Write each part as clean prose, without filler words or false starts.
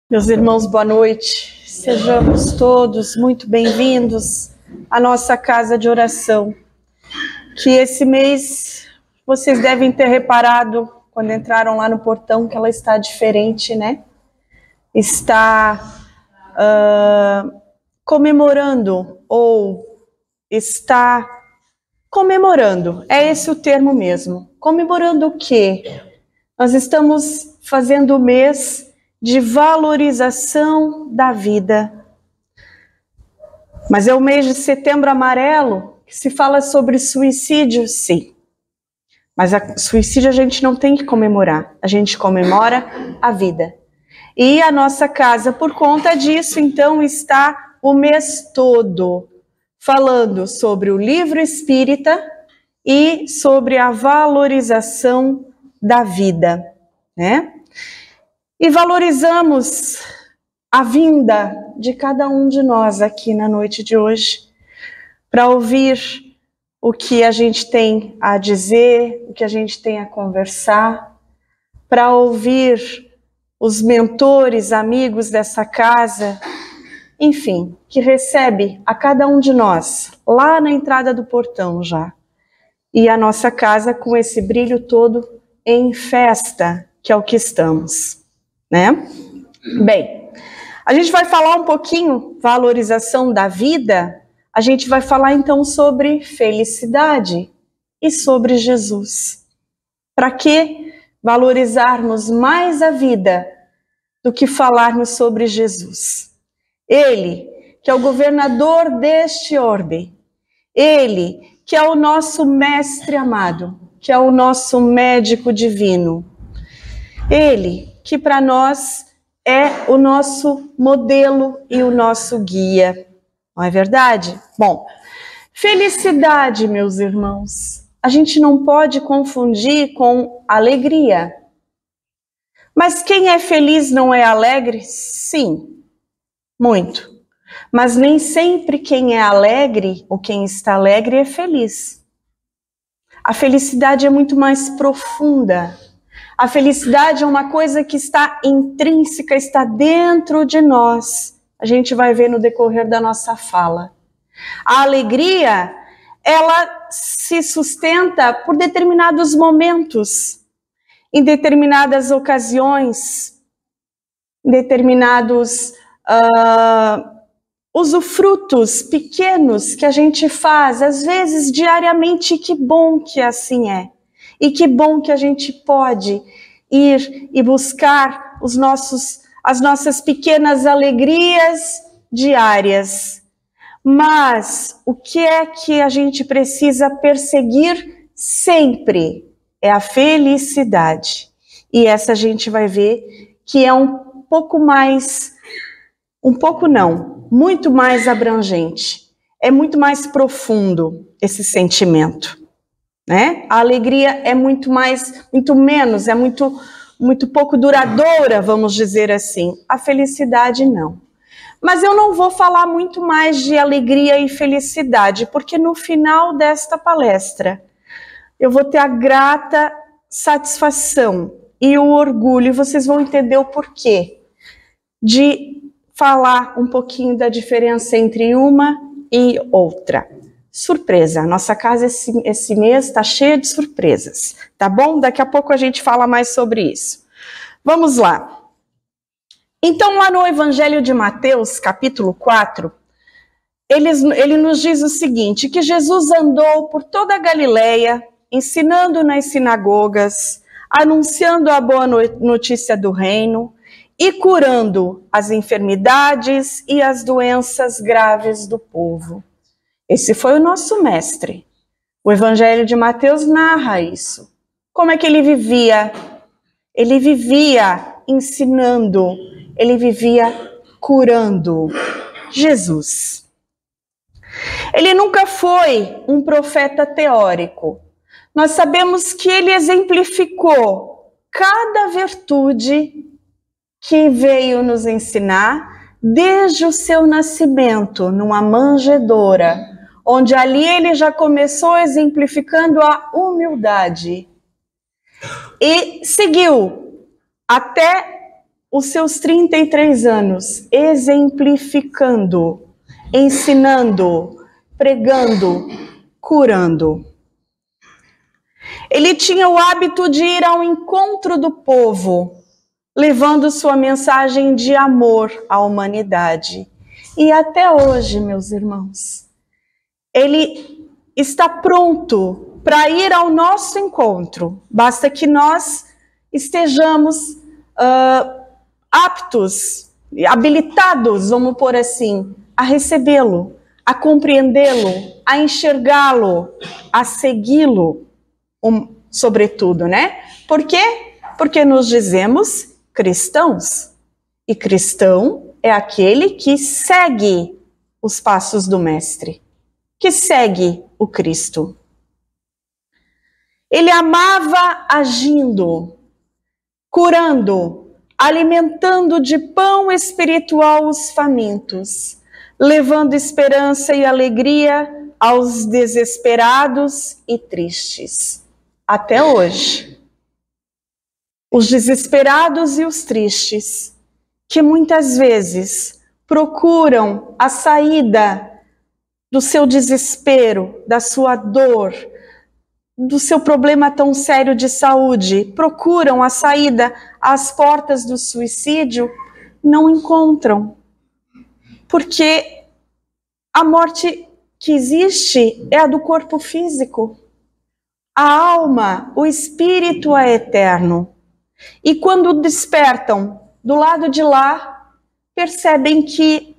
Meus irmãos, boa noite. Sejamos todos muito bem-vindos à nossa casa de oração. Que esse mês vocês devem ter reparado, quando entraram lá no portão, que ela está diferente, né? Está comemorando, ou está comemorando, é esse o termo mesmo. Comemorando o quê? Nós estamos fazendo o mês de valorização da vida. Mas é o mês de Setembro Amarelo, que se fala sobre suicídio, sim. Mas suicídio a gente não tem que comemorar, a gente comemora a vida. E a nossa casa, por conta disso, então, está o mês todo falando sobre o livro espírita e sobre a valorização da vida, né? E valorizamos a vinda de cada um de nós aqui na noite de hoje, para ouvir o que a gente tem a dizer, o que a gente tem a conversar, para ouvir os mentores, amigos dessa casa, enfim, que recebe a cada um de nós, lá na entrada do portão já. E a nossa casa com esse brilho todo em festa, que é o que estamos, né? Bem, a gente vai falar um pouquinho, valorização da vida, a gente vai falar então sobre felicidade e sobre Jesus. Para que valorizarmos mais a vida do que falarmos sobre Jesus? Ele, que é o governador deste orbe, ele, que é o nosso mestre amado, que é o nosso médico divino, ele, que para nós é o nosso modelo e o nosso guia, não é verdade? Bom, felicidade, meus irmãos, a gente não pode confundir com alegria. Mas quem é feliz não é alegre? Sim, muito. Mas nem sempre quem é alegre ou quem está alegre é feliz. A felicidade é muito mais profunda. A felicidade é uma coisa que está intrínseca, está dentro de nós. A gente vai ver no decorrer da nossa fala. A alegria, ela se sustenta por determinados momentos, em determinadas ocasiões, em determinados usufrutos pequenos que a gente faz, às vezes diariamente, e que bom que assim é. E que bom que a gente pode ir e buscar as nossas pequenas alegrias diárias. Mas o que é que a gente precisa perseguir sempre? É a felicidade. E essa a gente vai ver que é um pouco mais, muito mais abrangente. É muito mais profundo esse sentimento. Né? A alegria é muito menos, é muito pouco duradoura, vamos dizer assim. A felicidade não. Mas eu não vou falar muito mais de alegria e felicidade, porque no final desta palestra eu vou ter a grata satisfação e o orgulho, e vocês vão entender o porquê, de falar um pouquinho da diferença entre uma e outra. Surpresa, nossa casa esse mês está cheia de surpresas, tá bom? Daqui a pouco a gente fala mais sobre isso. Vamos lá. Então, lá no Evangelho de Mateus, capítulo 4, ele nos diz o seguinte, que Jesus andou por toda a Galileia, ensinando nas sinagogas, anunciando a boa notícia do reino e curando as enfermidades e as doenças graves do povo. Esse foi o nosso mestre. O Evangelho de Mateus narra isso. Como é que ele vivia? Ele vivia ensinando, ele vivia curando. Jesus. Ele nunca foi um profeta teórico. Nós sabemos que ele exemplificou cada virtude que veio nos ensinar desde o seu nascimento, numa manjedoura, onde ali ele já começou exemplificando a humildade. E seguiu até os seus 33 anos exemplificando, ensinando, pregando, curando. Ele tinha o hábito de ir ao encontro do povo, levando sua mensagem de amor à humanidade. E até hoje, meus irmãos, ele está pronto para ir ao nosso encontro. Basta que nós estejamos aptos, habilitados, vamos pôr assim, a recebê-lo, a compreendê-lo, a enxergá-lo, a segui-lo, sobretudo, né? Por quê? Porque nos dizemos cristãos. E cristão é aquele que segue os passos do Mestre, que segue o Cristo. Ele amava agindo, curando, alimentando de pão espiritual os famintos, levando esperança e alegria aos desesperados e tristes. Até hoje. Os desesperados e os tristes, que muitas vezes procuram a saída do seu desespero, da sua dor, do seu problema tão sério de saúde, procuram a saída às portas do suicídio, não encontram. Porque a morte que existe é a do corpo físico. A alma, o espírito é eterno. E quando despertam do lado de lá, percebem que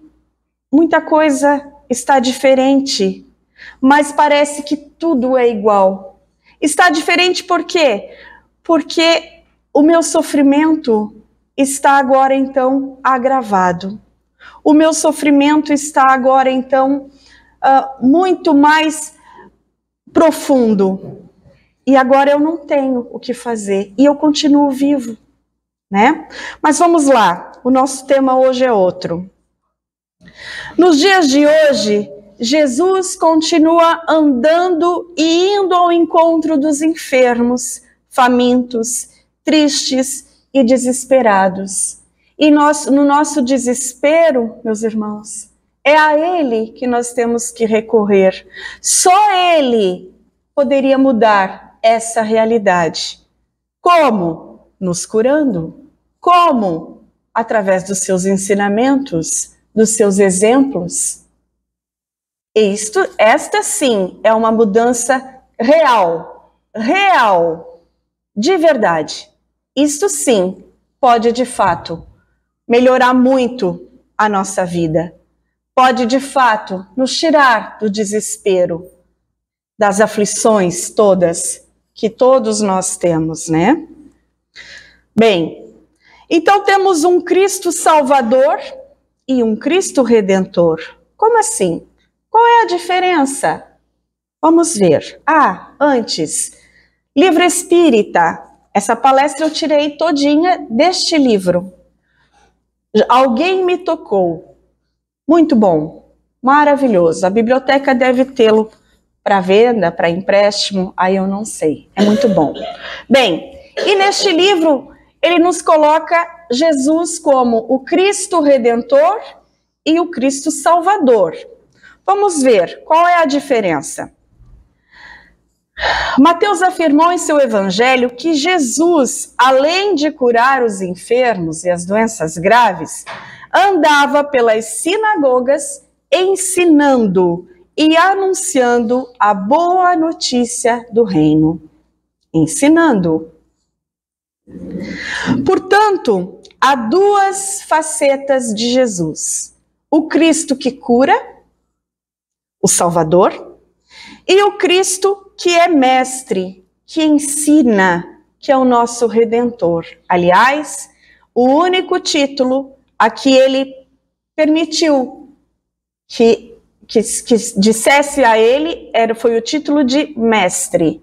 muita coisa está diferente, mas parece que tudo é igual. Está diferente por quê? Porque o meu sofrimento está agora então agravado. O meu sofrimento está agora então muito mais profundo. E agora eu não tenho o que fazer e eu continuo vivo, né? Mas vamos lá, o nosso tema hoje é outro. Nos dias de hoje, Jesus continua andando e indo ao encontro dos enfermos, famintos, tristes e desesperados. E no nosso desespero, meus irmãos, é a Ele que nós temos que recorrer. Só Ele poderia mudar essa realidade. Como? Nos curando. Como? Através dos seus ensinamentos, dos seus exemplos. Esta sim é uma mudança real, de verdade. Isto sim pode de fato melhorar muito a nossa vida. Pode de fato nos tirar do desespero, das aflições todas que todos nós temos, né? Bem, então temos um Cristo Salvador e um Cristo Redentor. Como assim? Qual é a diferença? Vamos ver. Antes, livro espírita. Essa palestra eu tirei todinha deste livro. Alguém me tocou. Muito bom, maravilhoso. A biblioteca deve tê-lo para venda, para empréstimo, aí eu não sei. É muito bom. Bem, e neste livro ele nos coloca Jesus como o Cristo Redentor e o Cristo Salvador. Vamos ver qual é a diferença. Mateus afirmou em seu evangelho que Jesus, além de curar os enfermos e as doenças graves, andava pelas sinagogas ensinando e anunciando a boa notícia do reino. Ensinando. Portanto, há duas facetas de Jesus. O Cristo que cura, o Salvador, e o Cristo que é mestre, que ensina, que é o nosso Redentor. Aliás, o único título a que ele permitiu que dissesse a ele foi o título de mestre.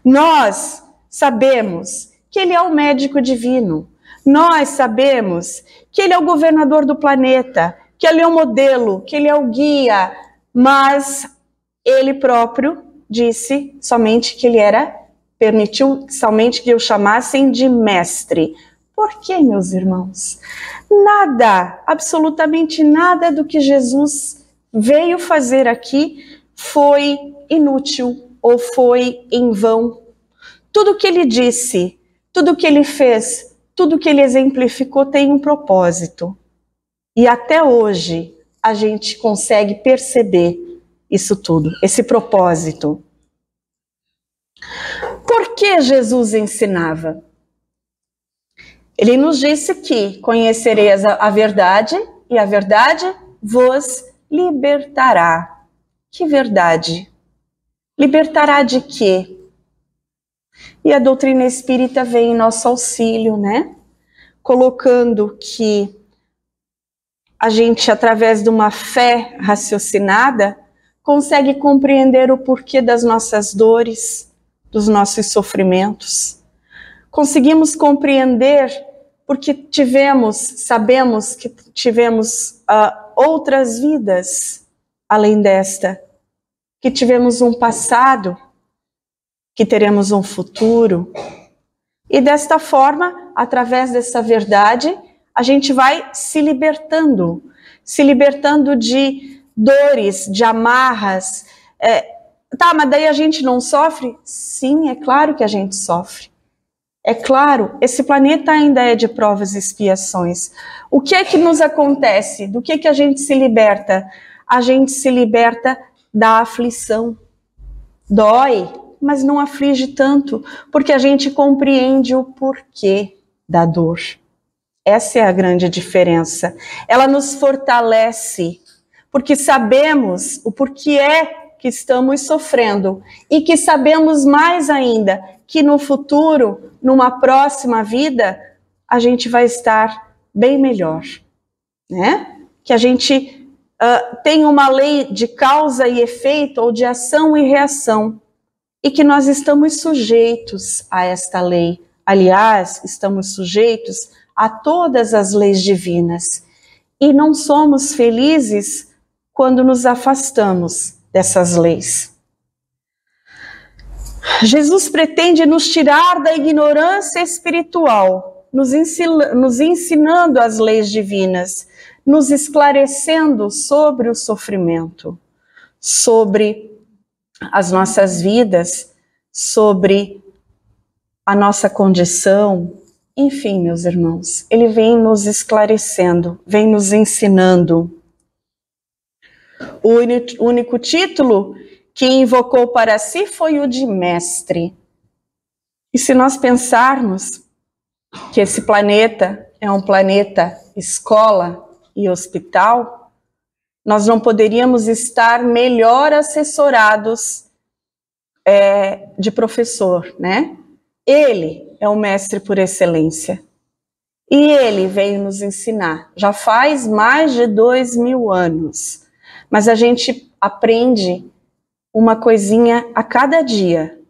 Nós sabemos que ele é o médico divino. Nós sabemos que ele é o governador do planeta, que ele é o modelo, que ele é o guia, mas ele próprio disse somente que ele permitiu somente que o chamassem de mestre. Por quê, meus irmãos? Nada, absolutamente nada do que Jesus veio fazer aqui foi inútil ou foi em vão. Tudo que ele disse, tudo que ele fez, tudo que ele exemplificou tem um propósito. E até hoje a gente consegue perceber isso tudo, esse propósito. Por que Jesus ensinava? Ele nos disse que conhecereis a verdade e a verdade vos libertará. Que verdade? Libertará de quê? E a doutrina espírita vem em nosso auxílio, né? Colocando que a gente, através de uma fé raciocinada, consegue compreender o porquê das nossas dores, dos nossos sofrimentos. Conseguimos compreender porque sabemos que tivemos outras vidas além desta, que tivemos um passado, que teremos um futuro. E desta forma, através dessa verdade, a gente vai se libertando de dores, de amarras. Mas daí a gente não sofre? Sim, é claro que a gente sofre. É claro, esse planeta ainda é de provas e expiações. O que é que nos acontece? Do que é que a gente se liberta? A gente se liberta da aflição. Dói, mas não aflige tanto, porque a gente compreende o porquê da dor. Essa é a grande diferença. Ela nos fortalece, porque sabemos o porquê é que estamos sofrendo e que sabemos mais ainda que no futuro, numa próxima vida, a gente vai estar bem melhor, né? Que a gente tem uma lei de causa e efeito ou de ação e reação e que nós estamos sujeitos a esta lei. Aliás, estamos sujeitos a todas as leis divinas e não somos felizes quando nos afastamos dessas leis. Jesus pretende nos tirar da ignorância espiritual, nos ensinando as leis divinas, nos esclarecendo sobre o sofrimento, sobre as nossas vidas, sobre a nossa condição. Enfim, meus irmãos, ele vem nos esclarecendo, vem nos ensinando. O único título que invocou para si foi o de mestre. E se nós pensarmos que esse planeta é um planeta escola e hospital, nós não poderíamos estar melhor assessorados de professor, né? Ele é o mestre por excelência. E ele veio nos ensinar. Já faz mais de 2000 anos. Mas a gente aprende uma coisinha a cada dia.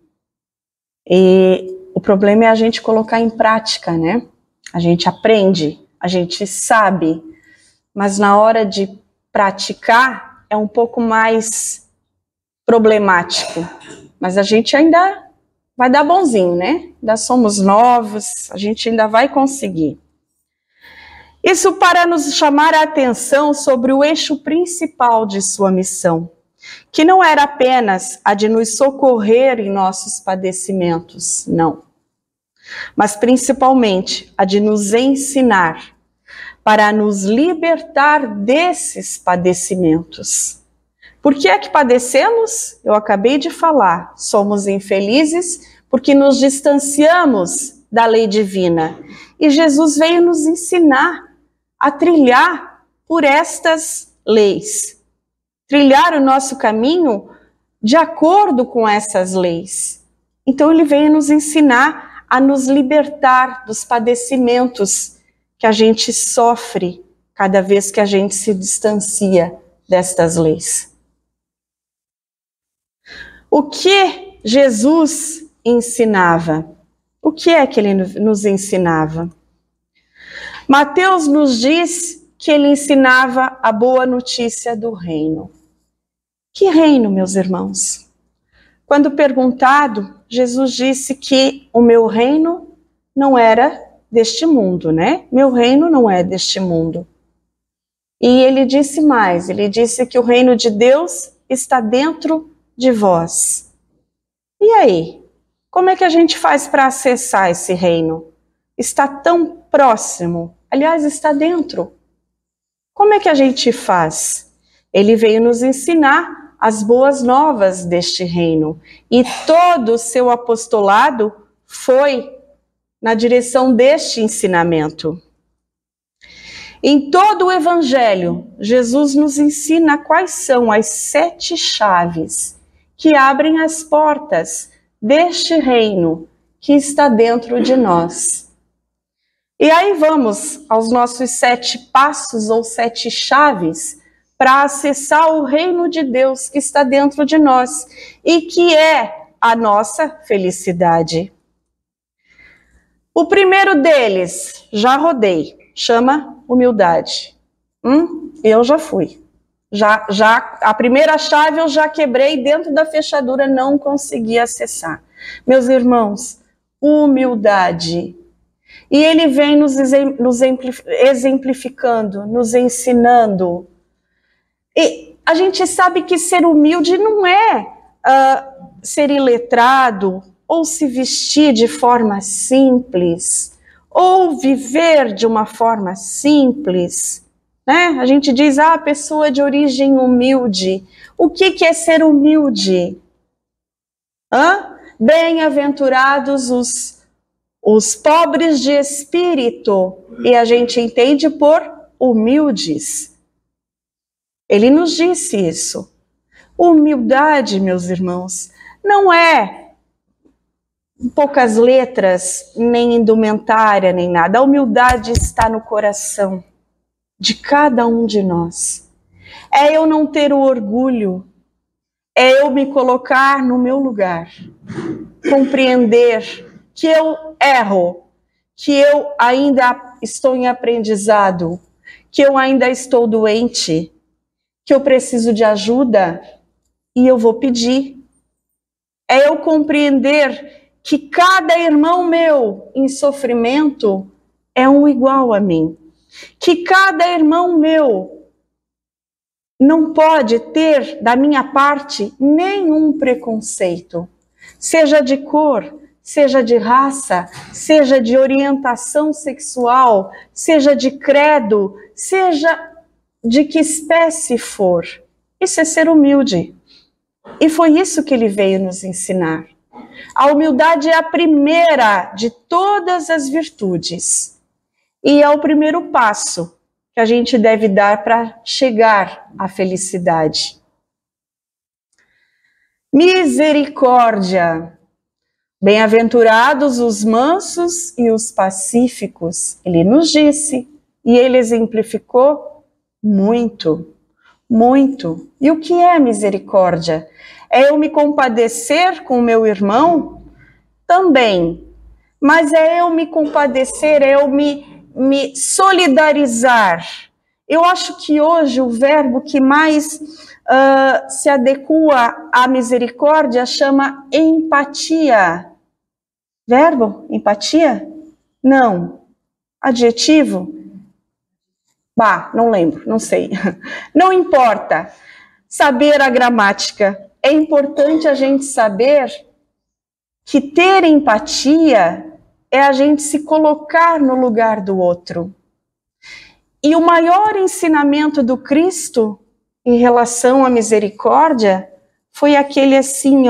E o problema é a gente colocar em prática, né? A gente aprende, a gente sabe, mas na hora de praticar é um pouco mais problemático. Mas a gente ainda vai dar bonzinho, né? Ainda somos novos, a gente ainda vai conseguir. Isso para nos chamar a atenção sobre o eixo principal de sua missão, que não era apenas a de nos socorrer em nossos padecimentos, não, mas principalmente a de nos ensinar para nos libertar desses padecimentos. Por que é que padecemos? Eu acabei de falar, somos infelizes porque nos distanciamos da lei divina. E Jesus veio nos ensinar a trilhar por estas leis. Trilhar o nosso caminho de acordo com essas leis. Então ele veio nos ensinar a nos libertar dos padecimentos que a gente sofre cada vez que a gente se distancia destas leis. O que Jesus ensinava? O que é que ele nos ensinava? Mateus nos diz que ele ensinava a boa notícia do reino. Que reino, meus irmãos? Quando perguntado, Jesus disse que o meu reino não era deste mundo, né? Meu reino não é deste mundo. E ele disse mais, ele disse que o reino de Deus está dentro de vós. E aí? Como é que a gente faz para acessar esse reino? Está tão próximo, aliás, está dentro. Como é que a gente faz? Ele veio nos ensinar as boas novas deste reino. E todo o seu apostolado foi na direção deste ensinamento. Em todo o Evangelho, Jesus nos ensina quais são as 7 chaves que abrem as portas deste reino que está dentro de nós. E aí vamos aos nossos 7 passos ou 7 chaves para acessar o reino de Deus que está dentro de nós e que é a nossa felicidade. O primeiro deles, já rodei, chama humildade. Eu já fui. A primeira chave eu já quebrei dentro da fechadura, não consegui acessar. Meus irmãos, humildade. E ele vem nos exemplificando, nos ensinando. E a gente sabe que ser humilde não é ser iletrado, ou se vestir de forma simples, ou viver de uma forma simples, né? A gente diz, pessoa de origem humilde. O que é ser humilde? Bem-aventurados os pobres de espírito, e a gente entende por humildes. Ele nos disse isso. Humildade, meus irmãos, não é poucas letras, nem indumentária, nem nada. A humildade está no coração de cada um de nós. É eu não ter o orgulho, é eu me colocar no meu lugar, compreender que eu erro, que eu ainda estou em aprendizado, que eu ainda estou doente, que eu preciso de ajuda e eu vou pedir. É eu compreender que cada irmão meu em sofrimento é um igual a mim. Que cada irmão meu não pode ter, da minha parte, nenhum preconceito. Seja de cor, seja de raça, seja de orientação sexual, seja de credo, seja de que espécie for. Isso é ser humilde. E foi isso que ele veio nos ensinar. A humildade é a primeira de todas as virtudes. E é o primeiro passo que a gente deve dar para chegar à felicidade. Misericórdia. Bem-aventurados os mansos e os pacíficos. Ele nos disse e ele exemplificou muito, muito. E o que é misericórdia? É eu me compadecer com o meu irmão? Também. Mas é eu me compadecer, é eu me solidarizar. Eu acho que hoje o verbo que mais se adequa à misericórdia chama empatia. Verbo? Empatia? Não. Adjetivo? Não lembro, não sei. Não importa saber a gramática. É importante a gente saber que ter empatia é a gente se colocar no lugar do outro. E o maior ensinamento do Cristo em relação à misericórdia foi aquele assim,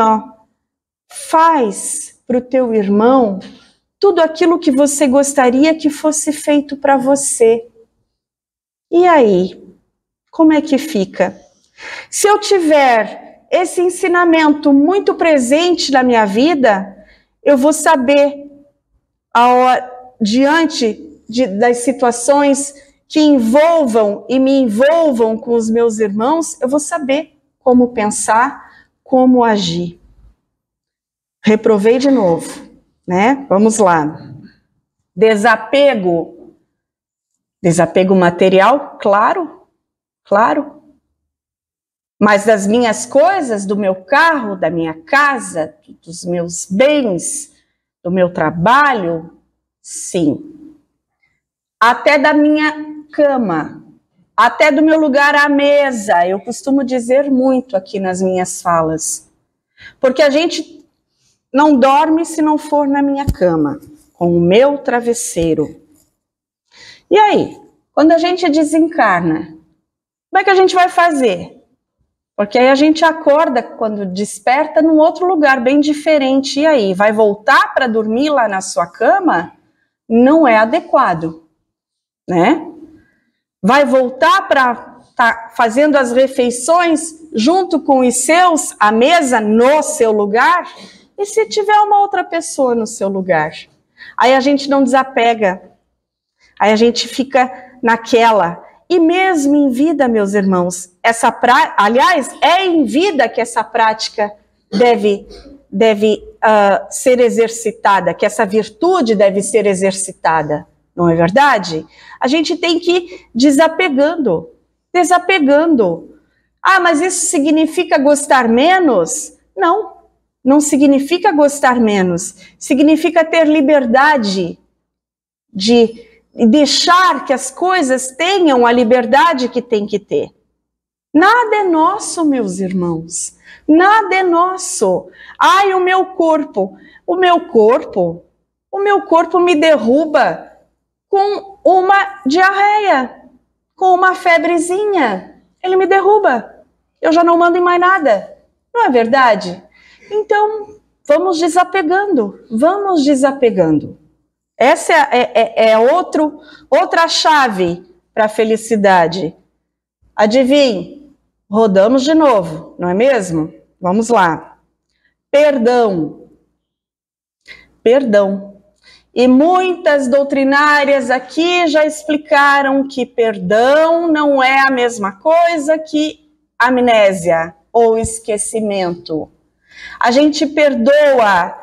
faz para o teu irmão tudo aquilo que você gostaria que fosse feito para você. E aí, como é que fica? Se eu tiver esse ensinamento muito presente na minha vida, eu vou saber, diante das situações que envolvam e me envolvam com os meus irmãos, eu vou saber como pensar, como agir. Reprovei de novo, né? Vamos lá. Desapego. Desapego material, claro. Mas das minhas coisas, do meu carro, da minha casa, dos meus bens, do meu trabalho, sim. até da minha cama, até do meu lugar à mesa. Eu costumo dizer muito aqui nas minhas falas, porque a gente não dorme se não for na minha cama, com o meu travesseiro. E aí, quando a gente desencarna, como é que a gente vai fazer? Porque aí a gente acorda, quando desperta, num outro lugar bem diferente. E aí, vai voltar para dormir lá na sua cama? Não é adequado, né? Vai voltar para estar fazendo as refeições junto com os seus, à mesa, no seu lugar? E se tiver uma outra pessoa no seu lugar? Aí a gente não desapega, aí a gente fica naquela. E mesmo em vida, meus irmãos, aliás, é em vida que essa prática deve ser exercitada, que essa virtude deve ser exercitada, não é verdade? A gente tem que ir desapegando. Ah, mas isso significa gostar menos? Não, não significa gostar menos. Significa ter liberdade de deixar que as coisas tenham a liberdade que tem que ter. Nada é nosso, meus irmãos. Nada é nosso. Ai, o meu corpo me derruba com uma diarreia, com uma febrezinha. Ele me derruba. Eu já não mando em mais nada. Não é verdade? Então, vamos desapegando. Essa é outra chave para a felicidade. Adivinhe, rodamos de novo, não é mesmo? Vamos lá. Perdão. E muitas doutrinárias aqui já explicaram que perdão não é a mesma coisa que amnésia ou esquecimento. A gente perdoa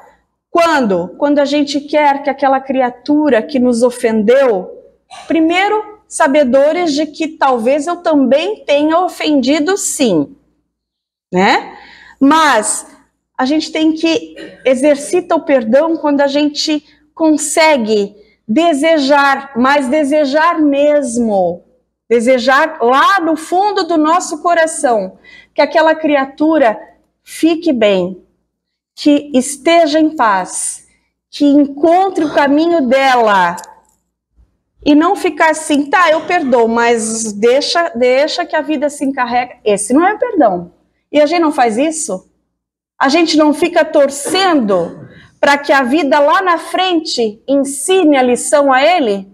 quando? Quando a gente quer que aquela criatura que nos ofendeu, primeiro, sabedores de que talvez eu também tenha ofendido, sim, né? Mas a gente tem que exercitar o perdão quando a gente consegue desejar, mas desejar mesmo, desejar lá no fundo do nosso coração, que aquela criatura fique bem, que esteja em paz, que encontre o caminho dela e não ficar assim, tá, eu perdoo, mas deixa que a vida se encarrega. Esse não é perdão. E a gente não faz isso? A gente não fica torcendo para que a vida lá na frente ensine a lição a ele?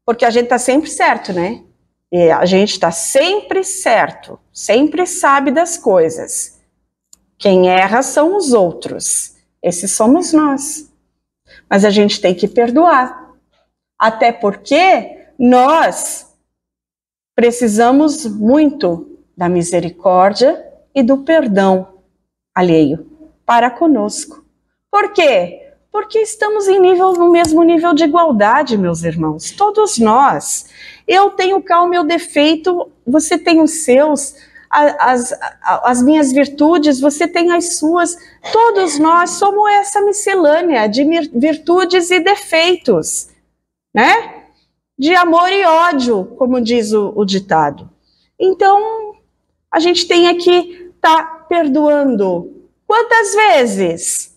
Porque a gente está sempre certo, né? E a gente está sempre certo, sempre sabe das coisas. Quem erra são os outros. Esses somos nós. Mas a gente tem que perdoar. Até porque nós precisamos muito da misericórdia e do perdão alheio para conosco. Por quê? Porque estamos no mesmo nível de igualdade, meus irmãos. Todos nós. Eu tenho cá o meu defeito, você tem os seus. As minhas virtudes, você tem as suas. Todos nós somos essa miscelânea de virtudes e defeitos, né? De amor e ódio, como diz o ditado. Então, a gente tem que estar perdoando. Quantas vezes?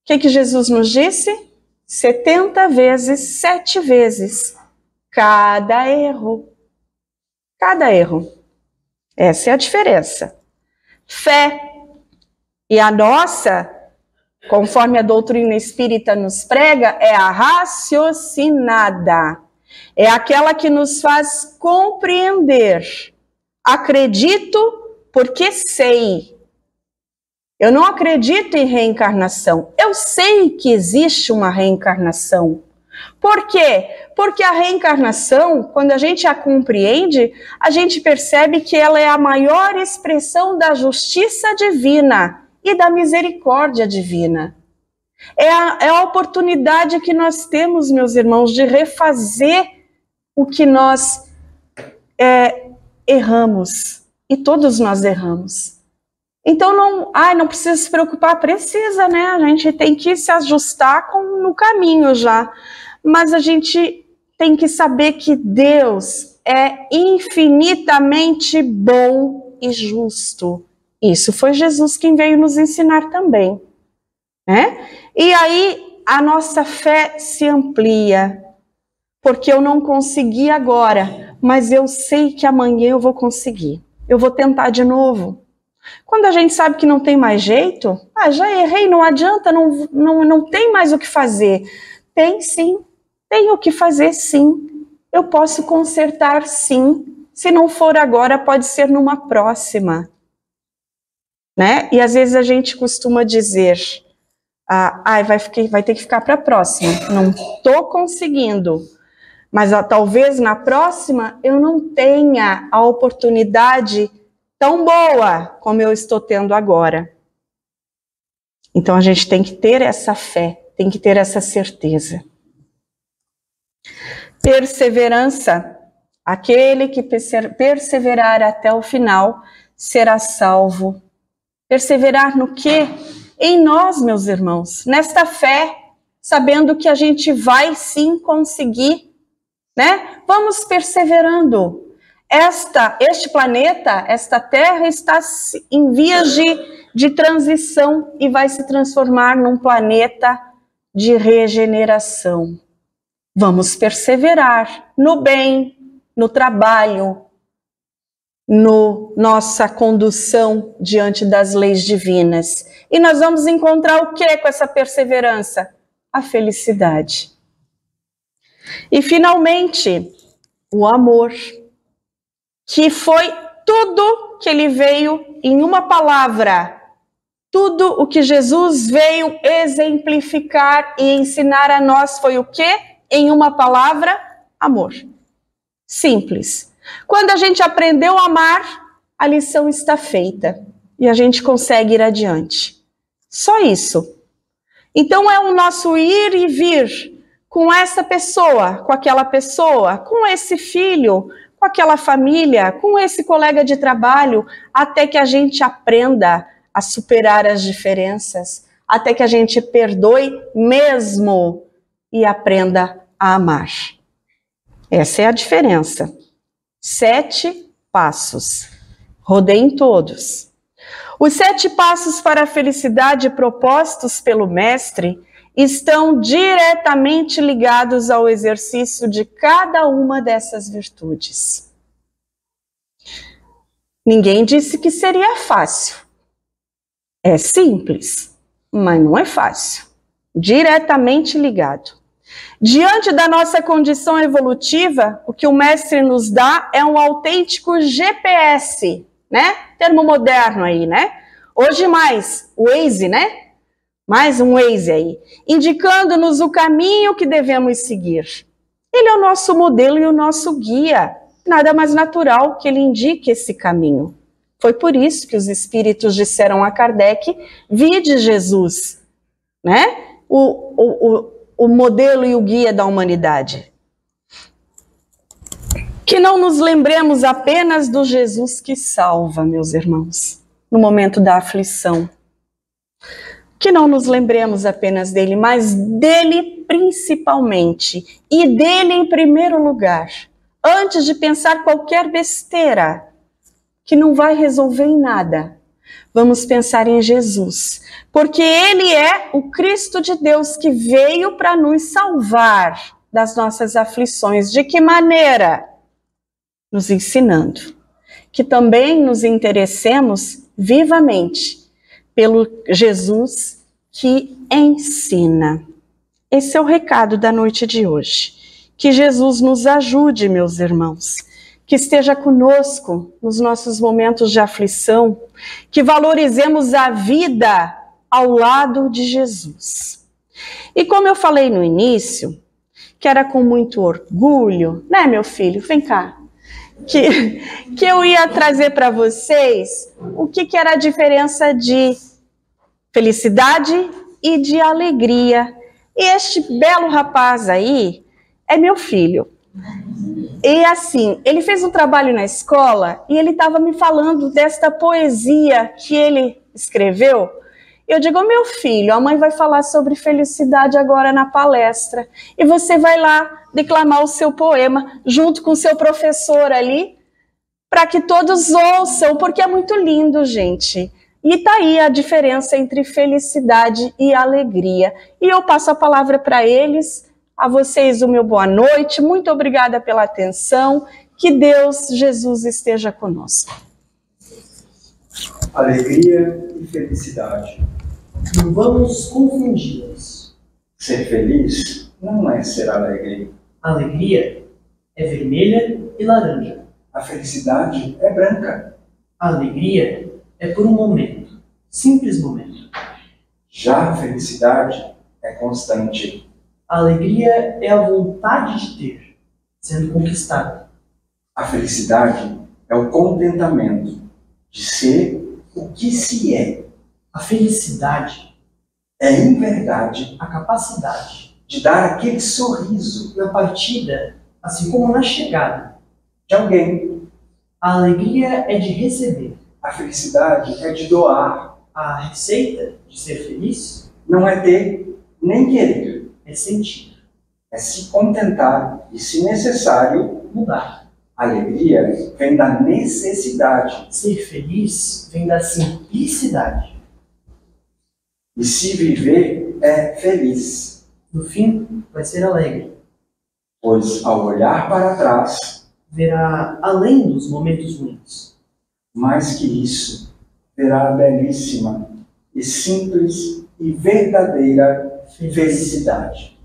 O que Jesus nos disse? 70 vezes, 7 vezes. Cada erro. Essa é a diferença. Fé. E a nossa, conforme a doutrina espírita nos prega, é a raciocinada. É aquela que nos faz compreender. Acredito porque sei. Eu não acredito em reencarnação. Eu sei que existe uma reencarnação. Por quê? Porque a reencarnação, quando a gente a compreende, a gente percebe que ela é a maior expressão da justiça divina e da misericórdia divina. É a oportunidade que nós temos, meus irmãos, de refazer o que nós erramos. E todos nós erramos. Então, não precisa se preocupar. Precisa, né? A gente tem que se ajustar no caminho já. Mas a gente tem que saber que Deus é infinitamente bom e justo. Isso foi Jesus quem veio nos ensinar também, né? E aí a nossa fé se amplia, porque eu não consegui agora, mas eu sei que amanhã eu vou conseguir. Eu vou tentar de novo. Quando a gente sabe que não tem mais jeito, já errei, não adianta, não tem mais o que fazer. Tem sim, tem o que fazer sim. Eu posso consertar sim. Se não for agora, pode ser numa próxima. Né? E às vezes a gente costuma dizer, vai ter que ficar para a próxima. Não estou conseguindo. Mas talvez na próxima eu não tenha a oportunidade tão boa como eu estou tendo agora. Então a gente tem que ter essa fé, tem que ter essa certeza. Perseverança. Aquele que perseverar até o final será salvo. Perseverar no quê? Em nós, meus irmãos, nesta fé, sabendo que a gente vai sim conseguir, né? Vamos perseverando. Este planeta, esta Terra está em vias de transição e vai se transformar num planeta de regeneração. Vamos perseverar no bem, no trabalho, nossa condução diante das leis divinas. E nós vamos encontrar o que com essa perseverança? A felicidade. E finalmente, o amor, que foi tudo que ele veio em uma palavra, tudo o que Jesus veio exemplificar e ensinar a nós foi o quê? Em uma palavra, amor. Simples. Quando a gente aprendeu a amar, a lição está feita e a gente consegue ir adiante. Só isso. Então é o nosso ir e vir com essa pessoa, com aquela pessoa, com esse filho, com aquela família, com esse colega de trabalho, até que a gente aprenda a superar as diferenças, até que a gente perdoe mesmo e aprenda a amar. Essa é a diferença. 7 passos. Rodeiem todos. Os 7 passos para a felicidade propostos pelo Mestre estão diretamente ligados ao exercício de cada uma dessas virtudes. Ninguém disse que seria fácil. É simples, mas não é fácil. Diretamente ligado. Diante da nossa condição evolutiva, o que o Mestre nos dá é um autêntico GPS, né? Termo moderno aí, né? Hoje mais, o Waze, né? Mais um Waze aí, indicando-nos o caminho que devemos seguir. Ele é o nosso modelo e o nosso guia. Nada mais natural que ele indique esse caminho. Foi por isso que os espíritos disseram a Kardec, vide Jesus, né? O modelo e o guia da humanidade. Que não nos lembremos apenas do Jesus que salva, meus irmãos, no momento da aflição. Que não nos lembremos apenas dele, mas dele principalmente, e dele em primeiro lugar, antes de pensar qualquer besteira, que não vai resolver em nada. Vamos pensar em Jesus, porque ele é o Cristo de Deus que veio para nos salvar das nossas aflições. De que maneira? Nos ensinando. Que também nos interessemos vivamente pelo Jesus que ensina. Esse é o recado da noite de hoje. Que Jesus nos ajude, meus irmãos. Que esteja conosco nos nossos momentos de aflição, que valorizemos a vida ao lado de Jesus. E como eu falei no início, que era com muito orgulho, né, meu filho? Vem cá. Que eu ia trazer para vocês o que era a diferença de felicidade e de alegria. E este belo rapaz aí é meu filho. E assim, ele fez um trabalho na escola e ele estava me falando desta poesia que ele escreveu. Eu digo, meu filho, a mãe vai falar sobre felicidade agora na palestra. E você vai lá declamar o seu poema junto com o seu professor ali, para que todos ouçam, porque é muito lindo, gente. E tá aí a diferença entre felicidade e alegria. E eu passo a palavra para eles, a vocês o meu boa noite, muito obrigada pela atenção, que Deus, Jesus, esteja conosco. Alegria e felicidade. Não vamos confundi-las. Ser feliz não é ser alegre. Alegria é vermelha e laranja. A felicidade é branca. A alegria é por um momento, simples momento. Já a felicidade é constante. A alegria é a vontade de ter, sendo conquistada. A felicidade é o contentamento de ser o que se é. A felicidade É, em verdade, a capacidade, de dar aquele sorriso na partida, assim como na chegada. de alguém. A alegria é de receber. A felicidade é de doar. A receita de ser feliz Não é ter nem querer. é sentir, É se contentar e, se necessário, mudar. a alegria vem da necessidade. Ser feliz vem da simplicidade. E se viver é feliz, No fim, vai ser alegre. pois ao olhar para trás, Verá além dos momentos ruins. mais que isso, verá a belíssima e simples e verdadeira felicidade.